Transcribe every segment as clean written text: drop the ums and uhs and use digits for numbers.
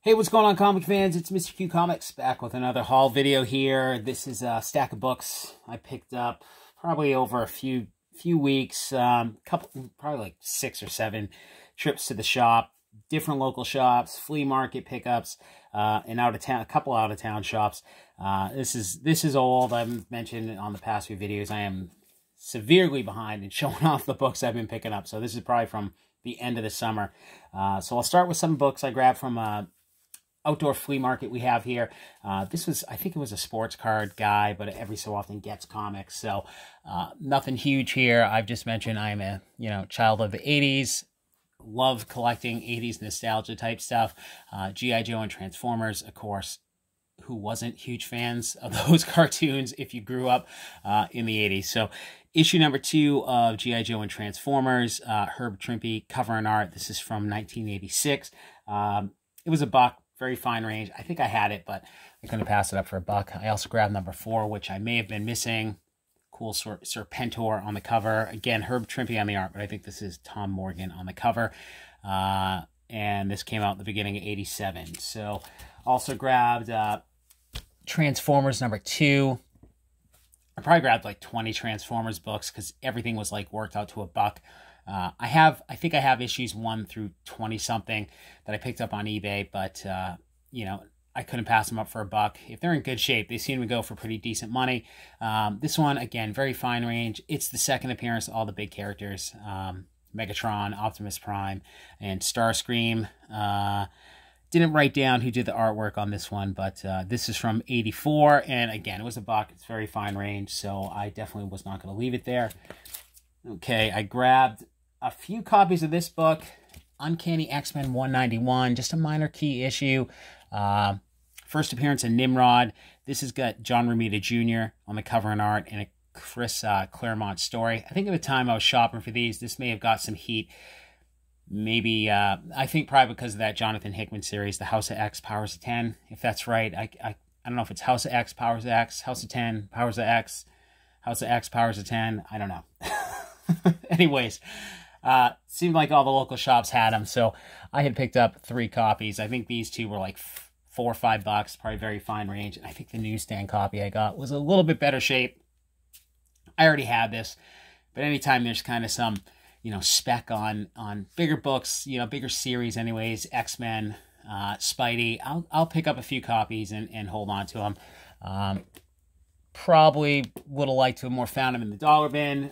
Hey, what's going on, comic fans? It's Mr. Q Comics back with another haul video here. This is a stack of books I picked up probably over a few weeks, probably like 6 or 7 trips to the shop, different local shops, flea market pickups, and a couple out of town shops. This is old. I've mentioned on the past few videos I am severely behind in showing off the books I've been picking up. So this is probably from the end of the summer. So I'll start with some books I grabbed from outdoor flea market we have here. This was, I think it was a sports card guy, but every so often gets comics. So nothing huge here. I've just mentioned I'm a child of the 80s. Love collecting 80s nostalgia type stuff. G.I. Joe and Transformers, of course. Who wasn't huge fans of those cartoons if you grew up in the 80s? So issue number 2 of G.I. Joe and Transformers, Herb Trimpe, cover and art. This is from 1986. It was $1. Very fine range. I think I had it, but I couldn't pass it up for $1. I also grabbed number 4, which I may have been missing. Cool Serpentor on the cover. Again, Herb Trimpe on the art, but I think this is Tom Morgan on the cover. And this came out in the beginning of '87. So also grabbed Transformers number 2. I probably grabbed like 20 Transformers books because everything was like worked out to $1. I think I have issues 1 through 20 something that I picked up on eBay, but I couldn't pass them up for $1. If they're in good shape, they seem to go for pretty decent money. This one, again, very fine range. It's the second appearance of all the big characters, Megatron, Optimus Prime, and Starscream. Didn't write down who did the artwork on this one, but this is from '84, and again, it was $1. It's very fine range, so I definitely was not going to leave it there. Okay, I grabbed a few copies of this book, Uncanny X-Men 191, just a minor key issue. First appearance of Nimrod. This has got John Romita Jr. on the cover and art, and a Chris Claremont story. I think at the time I was shopping for these, this may have got some heat. Maybe, I think probably because of that Jonathan Hickman series, the House of X, Powers of 10, if that's right. I don't know if it's House of X, Powers of X, House of 10, Powers of X, House of X, Powers of 10. I don't know. Anyways, seemed like all the local shops had them, so I had picked up 3 copies. I think these 2 were like $4 or $5, probably very fine range. And I think the newsstand copy I got was a little bit better shape. I already had this, but anytime there's kind of some, spec on bigger books, bigger series anyways, X-Men, Spidey, I'll pick up a few copies and hold on to them. Probably would have liked to have more found them in the dollar bin,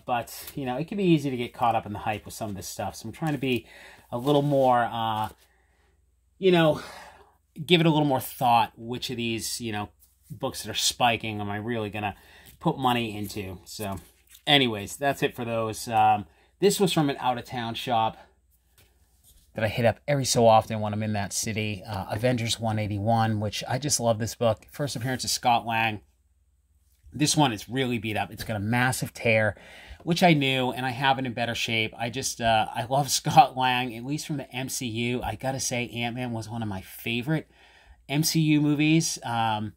but it can be easy to get caught up in the hype with some of this stuff. So I'm trying to be a little more, give it a little more thought. Which of these, books that are spiking am I really gonna put money into? So, anyways, that's it for those. This was from an out of town shop that I hit up every so often when I'm in that city. Avengers 181, which I just love this book. First appearance of Scott Lang. This one is really beat up. It's got a massive tear, which I knew, and I have it in better shape. I just, I love Scott Lang, at least from the MCU. I gotta say, Ant-Man was one of my favorite MCU movies. I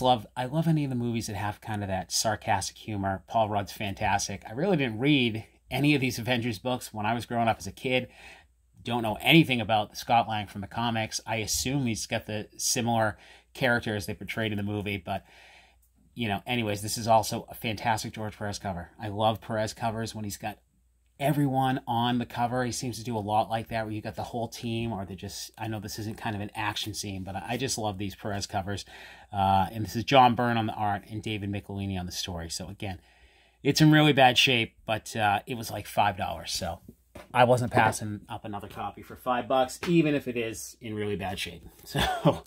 love any of the movies that have kind of that sarcastic humor. Paul Rudd's fantastic. I really didn't read any of these Avengers books when I was growing up as a kid. Don't know anything about Scott Lang from the comics. I assume he's got the similar characters they portrayed in the movie, but anyways, this is also a fantastic George Perez cover. I love Perez covers when he's got everyone on the cover. He seems to do a lot like that, where you got the whole team, or they just, I know this isn't kind of an action scene, but I just love these Perez covers. And this is John Byrne on the art and David Michelini on the story. So again, it's in really bad shape, but it was like $5. So I wasn't passing up another copy for $5, even if it is in really bad shape. So, all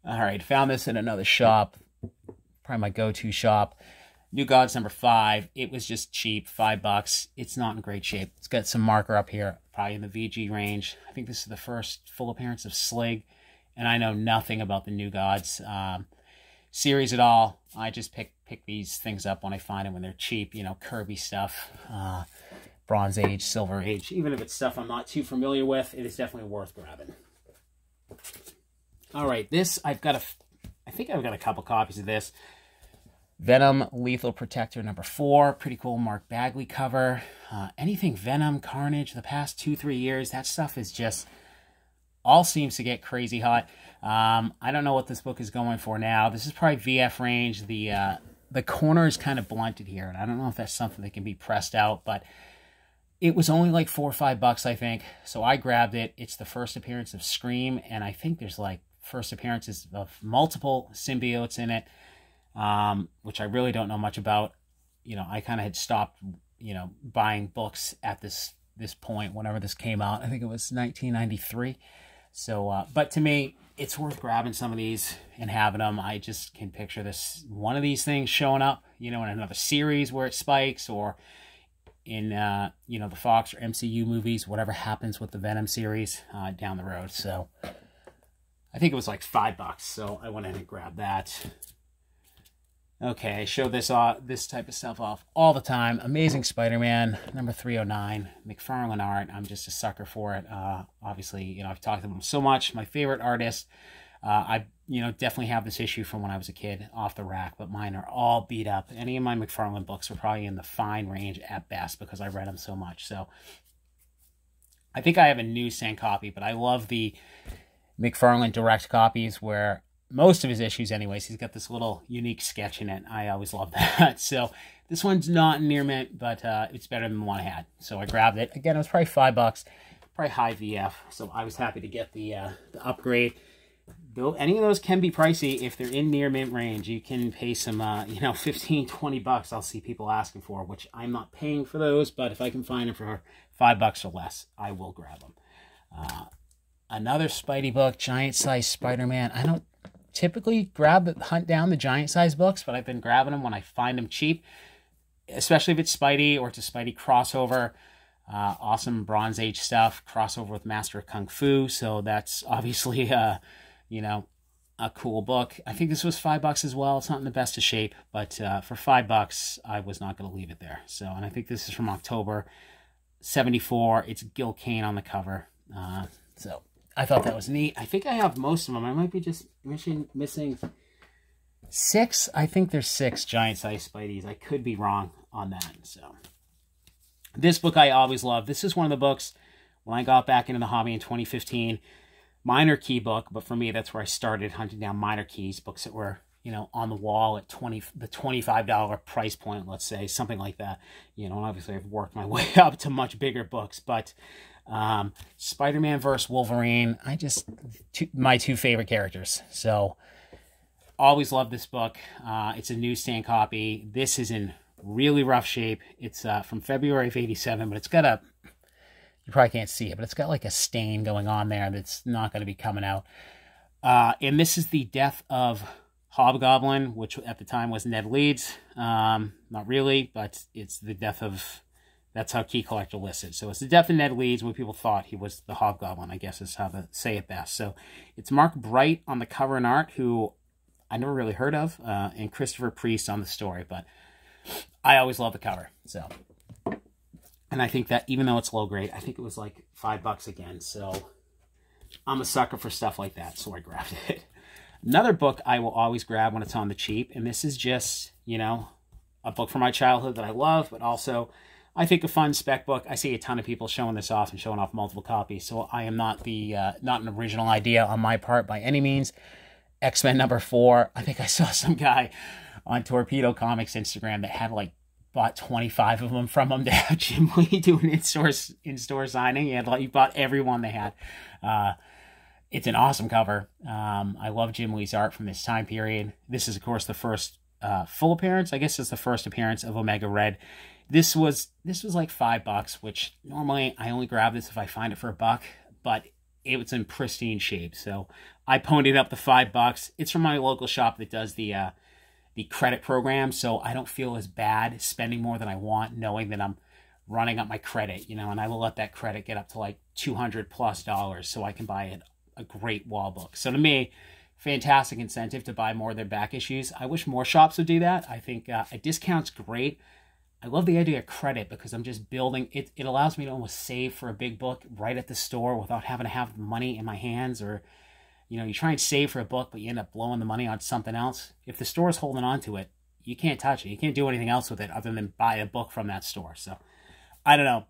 right, found this in another shop. Probably my go-to shop. New Gods number 5. It was just cheap, $5. It's not in great shape. It's got some marker up here, probably in the VG range. I think this is the first full appearance of Slig, and I know nothing about the New Gods series at all. I just pick these things up when I find them, when they're cheap. Kirby stuff, Bronze Age, Silver Age. Even if it's stuff I'm not too familiar with, it is definitely worth grabbing. All right, this I think I've got a couple copies of this. Venom Lethal Protector number 4. Pretty cool Mark Bagley cover. Anything Venom, Carnage, the past 2-3 years, that stuff is just all seems to get crazy hot. I don't know what this book is going for now. This is probably VF range. The corner is kind of blunted here, and I don't know if that's something that can be pressed out, but it was only like $4 or $5, I think. So I grabbed it. It's the first appearance of Scream, and I think there's like first appearances of multiple symbiotes in it, which I really don't know much about. You know, I kind of had stopped, you know, buying books at this point whenever this came out. I think it was 1993. So, but to me, it's worth grabbing some of these and having them. I just can picture one of these things showing up, you know, in another series where it spikes, or in, you know, the Fox or MCU movies, whatever happens with the Venom series down the road. So I think it was like $5, so I went ahead and grabbed that. Okay, I show this type of stuff off all the time. Amazing Spider-Man, number 309, McFarlane art. I'm just a sucker for it. Obviously, you know, I've talked about him so much. My favorite artist. I, you know, definitely have this issue from when I was a kid off the rack, but mine are all beat up. Any of my McFarlane books are probably in the fine range at best because I read them so much. So I think I have a newsstand copy, but I love the McFarlane direct copies where most of his issues anyways, he's got this little unique sketch in it. I always love that. So this one's not near mint, but it's better than the one I had. So I grabbed it. Again, it was probably $5, probably high VF. So I was happy to get the upgrade. Though any of those can be pricey, if they're in near mint range, you can pay some, you know, $15, $20 I'll see people asking for, which I'm not paying for those, but if I can find them for $5 or less, I will grab them. Another Spidey book, Giant Size Spider-Man. I don't typically hunt down the giant size books, but I've been grabbing them when I find them cheap, especially if it's Spidey or it's a Spidey crossover. Awesome Bronze Age stuff, crossover with Master of Kung Fu, so that's obviously you know, a cool book. I think this was $5 as well. It's not in the best of shape, but for $5 I was not going to leave it there. So, and I think this is from October '74. It's Gil Kane on the cover. So I thought that was neat. I think I have most of them. I might be just missing 6. I think there's 6 giant size Spideys. I could be wrong on that. So this book I always loved. This is one of the books when I got back into the hobby in 2015. Minor key book, but for me, that's where I started hunting down minor keys, books that were, you know, on the wall at the $25 price point, let's say, something like that. You know, and obviously I've worked my way up to much bigger books, but Spider-Man vs. Wolverine, my 2 favorite characters. So always loved this book. It's a newsstand copy. This is in really rough shape. It's from February of '87, but it's got you probably can't see it, but it's got like a stain going on there that's not going to be coming out. And this is the death of Hobgoblin, which at the time was Ned Leeds. Not really, but it's the death of... That's how Key Collector lists it. So it's the death of Ned Leeds when people thought he was the Hobgoblin, I guess is how to say it best. So it's Mark Bright on the cover and art, who I never really heard of, and Christopher Priest on the story, but I always love the cover. So... And I think that even though it's low grade, I think it was like $5 again. So I'm a sucker for stuff like that. So I grabbed it. Another book I will always grab when it's on the cheap. And this is just, you know, a book from my childhood that I love. But also, I think a fun spec book. I see a ton of people showing this off and showing off multiple copies. So I am not not an original idea on my part by any means. X-Men number 4. I think I saw some guy on Torpedo Comics Instagram that had like bought 25 of them from him to have Jim Lee do an in-store signing. He bought every one they had. It's an awesome cover. I love Jim Lee's art from this time period. This is, of course, the first full appearance. I guess it's the first appearance of Omega Red. This was like $5, which normally I only grab this if I find it for $1, but it was in pristine shape. So I ponied up the $5. It's from my local shop that does the credit program, so I don't feel as bad spending more than I want, knowing that I'm running up my credit, you know, and I will let that credit get up to like $200+ so I can buy a great wall book. So to me, fantastic incentive to buy more of their back issues. I wish more shops would do that. I think a discount's great. I love the idea of credit because I'm just building it. It allows me to almost save for a big book right at the store without having to have money in my hands, or you know, you try and save for a book, but you end up blowing the money on something else. If the store's holding on to it, you can't touch it. You can't do anything else with it other than buy a book from that store. So, I don't know.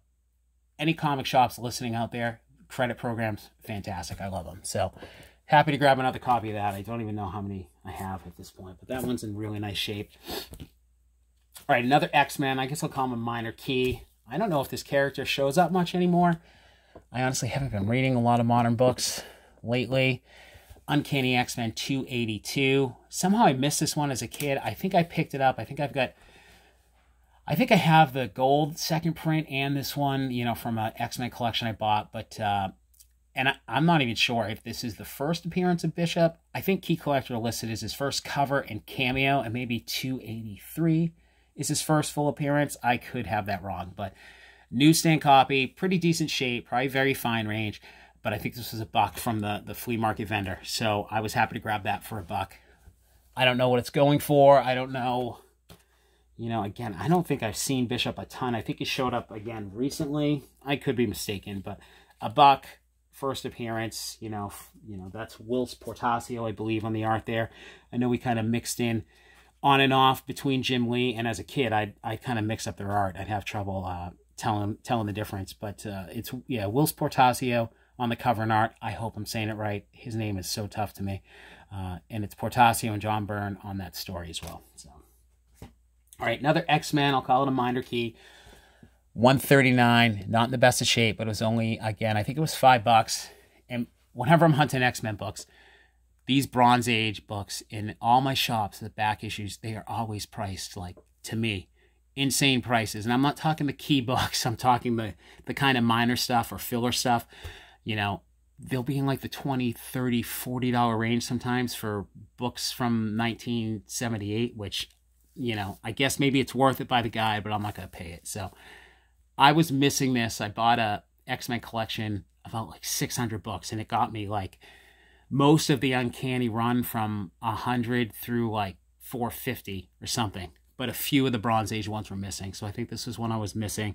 Any comic shops listening out there, credit programs, fantastic. I love them. So happy to grab another copy of that. I don't even know how many I have at this point, but that one's in really nice shape. All right, another X-Men. I guess I'll call him a minor key. I don't know if this character shows up much anymore. I honestly haven't been reading a lot of modern books lately. Uncanny X-Men 282. Somehow I missed this one as a kid. I think I picked it up. I think I have the gold second print and this one, you know, from an X-Men collection I bought. But, and I'm not even sure if this is the first appearance of Bishop. I think Key Collector listed as his first cover and cameo, and maybe 283 is his first full appearance. I could have that wrong, but newsstand copy, pretty decent shape, probably very fine range. But I think this was $1 from the flea market vendor. So I was happy to grab that for $1. I don't know what it's going for. I don't know. You know, again, I don't think I've seen Bishop a ton. I think he showed up again recently. I could be mistaken, but $1, first appearance. You know, that's Whilce Portacio, I believe, on the art there. I know we kind of mixed in on and off between Jim Lee, and as a kid, I kind of mix up their art. I'd have trouble telling the difference. But it's, yeah, Whilce Portacio on the cover and art. I hope I'm saying it right. His name is so tough to me. And it's Portacio and John Byrne on that story as well. So, all right, another X-Men. I'll call it a minor key. 139, not in the best of shape, but it was only, again, I think it was $5. And whenever I'm hunting X-Men books, these Bronze Age books in all my shops, the back issues, they are always priced, like, to me, insane prices. And I'm not talking the key books. I'm talking the kind of minor stuff or filler stuff. You know, they'll be in like the $20, $30, $40 range sometimes for books from 1978, which, you know, I guess maybe it's worth it by the guy, but I'm not going to pay it. So I was missing this. I bought a X-Men collection about like 600 books, and it got me like most of the Uncanny run from 100 through like 450 or something. But a few of the Bronze Age ones were missing. So I think this is one I was missing.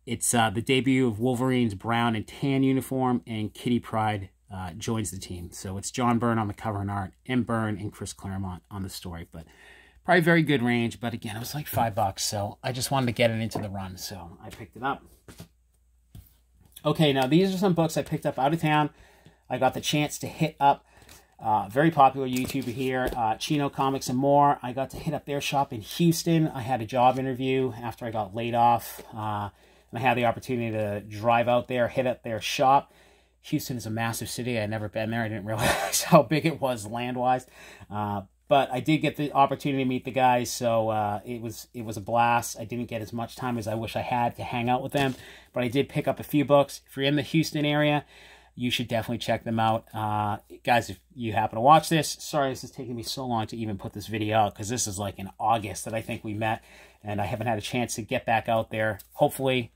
It's the debut of Wolverine's brown and tan uniform, and Kitty Pryde joins the team. So it's John Byrne on the cover and art, M. Byrne and Chris Claremont on the story. But probably very good range. But again, it was like $5. So I just wanted to get it into the run. So I picked it up. Okay, now these are some books I picked up out of town. I got the chance to hit up very popular YouTuber here, Chino Comics and More. I got to hit up their shop in Houston. I had a job interview after I got laid off. And I had the opportunity to drive out there, hit up their shop. Houston is a massive city. I'd never been there. I didn't realize how big it was land-wise. But I did get the opportunity to meet the guys, so it was a blast. I didn't get as much time as I wish I had to hang out with them, but I did pick up a few books. If you're in the Houston area, you should definitely check them out. Guys, if you happen to watch this, sorry this is taking me so long to even put this video out, because this is like in August that I think we met, and I haven't had a chance to get back out there. Hopefully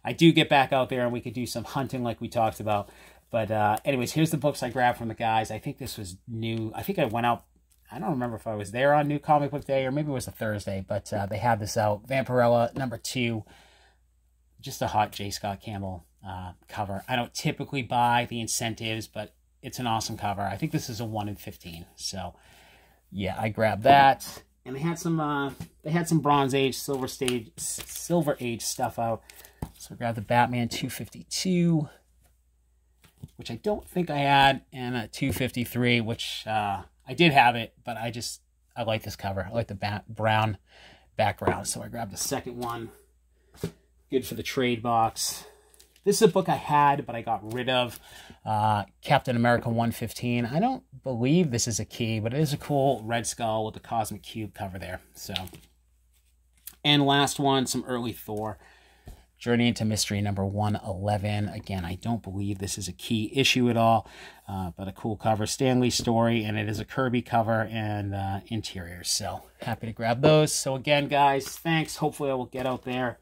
I do get back out there and we could do some hunting like we talked about. But anyways, here's the books I grabbed from the guys. I think this was new. I think I went out. I don't remember if I was there on New Comic Book Day or maybe it was a Thursday. But they had this out. Vampirella #2. Just a hot J. Scott Campbell cover. I don't typically buy the incentives, but it's an awesome cover. I think this is a 1 in 15. So yeah, I grabbed that. And they had some Bronze Age, Silver Age stuff out. So I grabbed the Batman 252, which I don't think I had, and a 253, which I did have it, but I like this cover. I like the brown background, so I grabbed the second one. Good for the trade box. This is a book I had, but I got rid of. Captain America 115. I don't believe this is a key, but it is a cool Red Skull with the Cosmic Cube cover there. So, and last one, some early Thor. Journey into Mystery number 111. Again, I don't believe this is a key issue at all, but a cool cover. Stan Lee story, and it is a Kirby cover and interiors. So happy to grab those. So again, guys, thanks. Hopefully I will get out there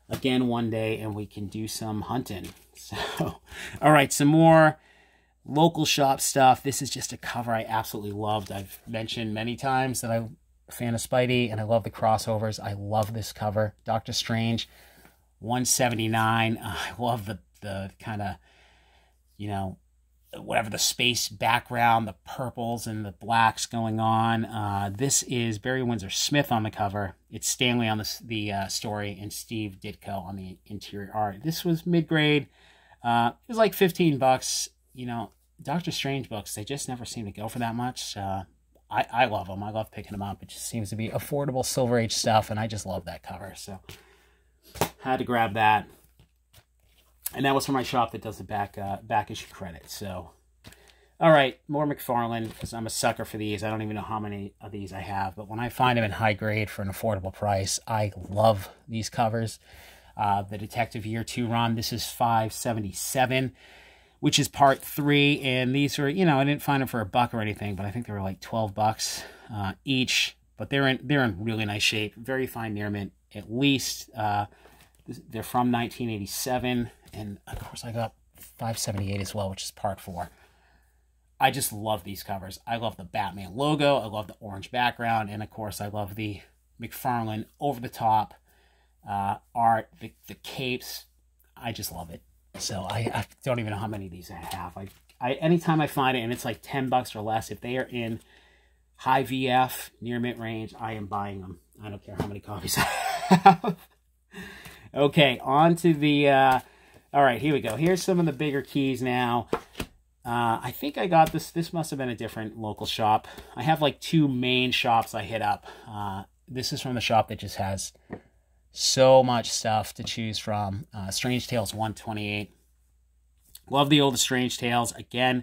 again one day and we can do some hunting. So, all right, some more local shop stuff. This is just a cover I absolutely loved. I've mentioned many times that I'm a fan of Spidey, and I love the crossovers. I love this cover. Doctor Strange 179. I love the kind of, you know, whatever the space background, the purples and the blacks going on. This is Barry Windsor Smith on the cover. It's Stanley on the story and Steve Ditko on the interior art. This was mid-grade. It was like 15 bucks. You know, Doctor Strange books, they just never seem to go for that much. I love them. I love picking them up. It just seems to be affordable Silver Age stuff, and I just love that cover. So, had to grab that. And that was from my shop that does the back issue credit. So, all right, more McFarlane, because I'm a sucker for these. I don't even know how many of these I have, but when I find them in high grade for an affordable price, I love these covers. The Detective Year 2 run, this is $5.77, which is part 3, and these were, you know, I didn't find them for $1 or anything, but I think they were like 12 bucks each. But they're in really nice shape, very fine near mint. At least they're from 1987, and of course I got $5.78 as well, which is part 4. I just love these covers. I love the Batman logo. I love the orange background, and of course I love the McFarlane over the top art, the capes. I just love it. So I don't even know how many of these I have. I anytime I find it and it's like 10 bucks or less, if they are in high VF near mint range, I am buying them. I don't care how many copies I have. Okay, on to the all right, here we go. Here's some of the bigger keys now. I think I got this must have been a different local shop. I have like 2 main shops I hit up. This is from the shop that just has so much stuff to choose from. Strange Tales 128. Love the old Strange Tales. Again,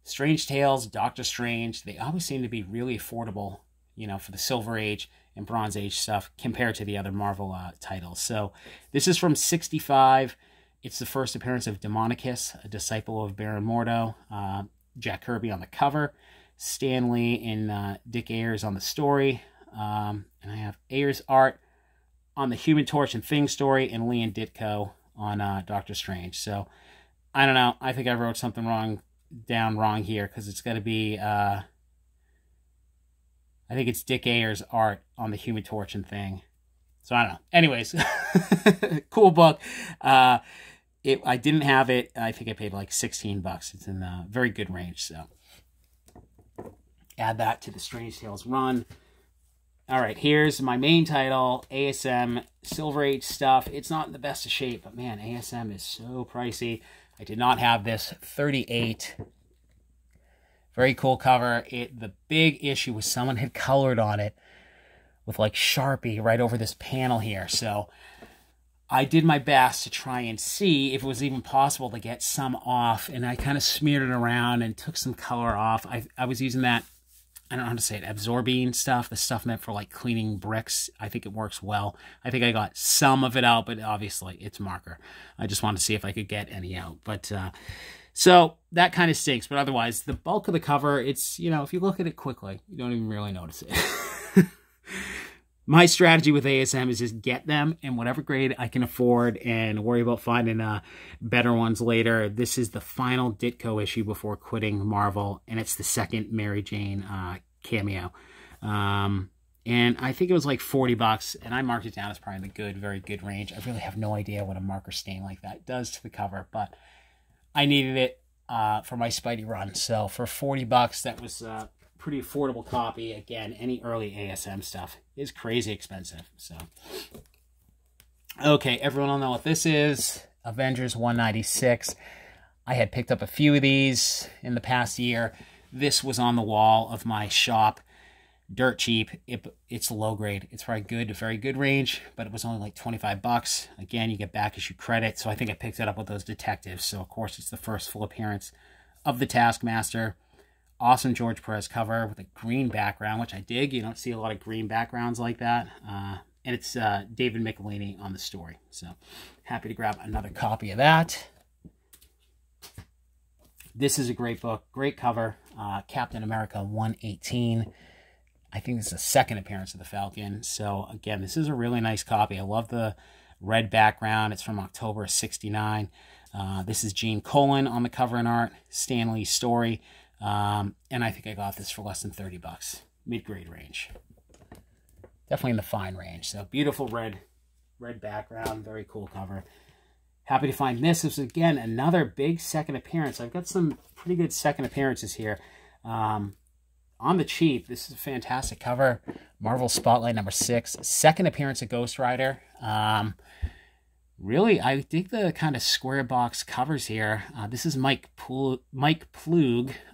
Strange Tales, Doctor Strange, they always seem to be really affordable, you know, for the Silver Age and Bronze Age stuff compared to the other Marvel titles. So this is from 65. It's the first appearance of Demonicus, a disciple of Baron Mordo. Jack Kirby on the cover. Stan Lee and Dick Ayers on the story. And I have Ayers art on the Human Torch and Thing story, and Lee and Ditko on Doctor Strange. So, I don't know. I think I wrote something down wrong here, because it's got to be, I think it's Dick Ayers art on the Human Torch and Thing. So, I don't know. Anyways, cool book. I didn't have it. I think I paid like 16 bucks. It's in a very good range, so add that to the Strange Tales run. All right, here's my main title, ASM Silver Age stuff. It's not in the best of shape, but man, ASM is so pricey. I did not have this. 38. Very cool cover. The big issue was someone had colored on it with like Sharpie right over this panel here. So I did my best to try and see if it was even possible to get some off, and I kind of smeared it around and took some color off. I was using that, I don't know how to say it, absorbing stuff, the stuff meant for like cleaning bricks. I think it works well. I think I got some of it out, but obviously it's marker. I just wanted to see if I could get any out. But so that kind of stinks. But otherwise, the bulk of the cover, it's, you know, if you look at it quickly, you don't even really notice it. My strategy with ASM is just get them in whatever grade I can afford and worry about finding better ones later. This is the final Ditko issue before quitting Marvel, and it's the second Mary Jane cameo. And I think it was like 40 bucks, and I marked it down as probably the very good range. I really have no idea what a marker stain like that does to the cover, but I needed it for my Spidey run. So for 40 bucks, that was pretty affordable copy. Again, any early ASM stuff is crazy expensive. So, okay, everyone will know what this is. Avengers 196. I had picked up a few of these in the past year. This was on the wall of my shop. Dirt cheap. It's low grade. It's probably good, a very good range, but it was only like 25 bucks. Again, you get back issue credit, so I think I picked it up with those detectives. So, of course, it's the first full appearance of the Taskmaster. Awesome George Perez cover with a green background, which I dig. You don't see a lot of green backgrounds like that. And it's David Michelini on the story. So happy to grab another copy of that. This is a great book. Great cover. Captain America 118. I think this is the second appearance of the Falcon. So again, this is a really nice copy. I love the red background. It's from October of '69. This is Gene Colan on the cover and art. Stan Lee's story. And I think I got this for less than 30 bucks. Mid-grade range. Definitely in the fine range. So beautiful red background. Very cool cover. Happy to find this. This is, again, another big second appearance. I've got some pretty good second appearances here. On the cheap, this is a fantastic cover. Marvel Spotlight #6. Second appearance of Ghost Rider. Really, I dig the kind of square box covers here. This is Mike Plug.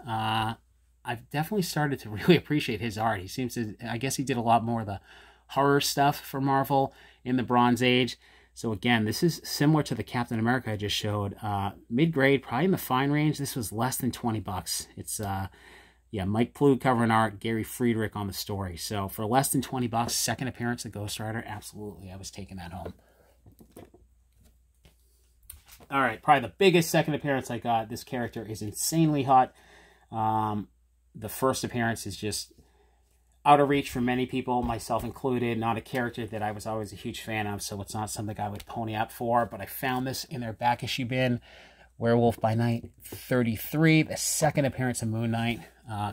I've definitely started to really appreciate his art. He seems to, I guess he did a lot more of the horror stuff for Marvel in the Bronze Age. So again, this is similar to the Captain America I just showed. Mid-grade, probably in the fine range. This was less than 20 bucks. It's, yeah, Mike Plug cover and art, Gary Friedrich on the story. So for less than 20 bucks, second appearance of Ghost Rider, absolutely, I was taking that home. All right, probably the biggest second appearance I got. This character is insanely hot. The first appearance is just out of reach for many people, myself included. Not a character that I was always a huge fan of, so it's not something I would pony up for. But I found this in their back issue bin. Werewolf by Night 33, the second appearance of Moon Knight.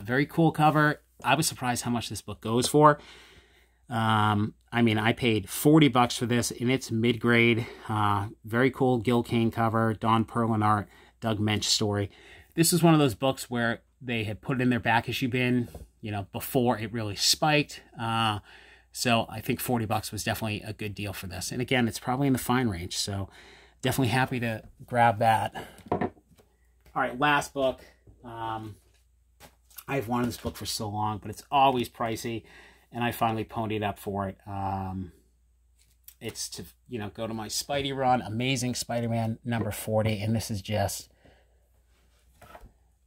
Very cool cover. I was surprised how much this book goes for. I mean, I paid 40 bucks for this, and it's mid-grade. Very cool Gil Kane cover, Don Perlin art, Doug Mensch story. This is one of those books where they had put it in their back issue bin, you know, before it really spiked. So I think 40 bucks was definitely a good deal for this. And again, it's probably in the fine range, so definitely happy to grab that. All right, last book. I've wanted this book for so long, but it's always pricey. And I finally ponied up for it. It's to, you know, go to my Spidey run, Amazing Spider-Man number 40. And this is just,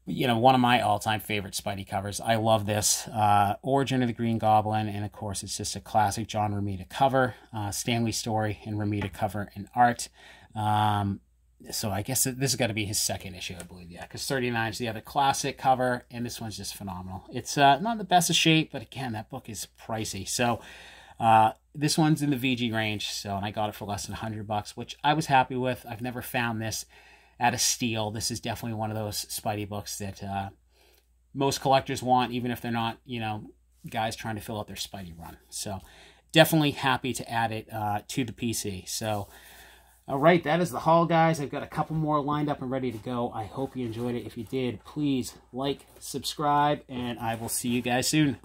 you know, one of my all-time favorite Spidey covers. I love this. Origin of the Green Goblin. And, of course, it's just a classic John Romita cover. Stanley story and Romita cover and art. So I guess this has got to be his second issue, I believe. Yeah, because 39 is the other classic cover, and this one's just phenomenal. It's not the best of shape, but again, that book is pricey. So this one's in the VG range, so and I got it for less than 100 bucks, which I was happy with. I've never found this at a steal. This is definitely one of those Spidey books that most collectors want, even if they're not, you know, guys trying to fill out their Spidey run. So definitely happy to add it to the PC. So all right, that is the haul, guys. I've got a couple more lined up and ready to go. I hope you enjoyed it. If you did, please like, subscribe, and I will see you guys soon.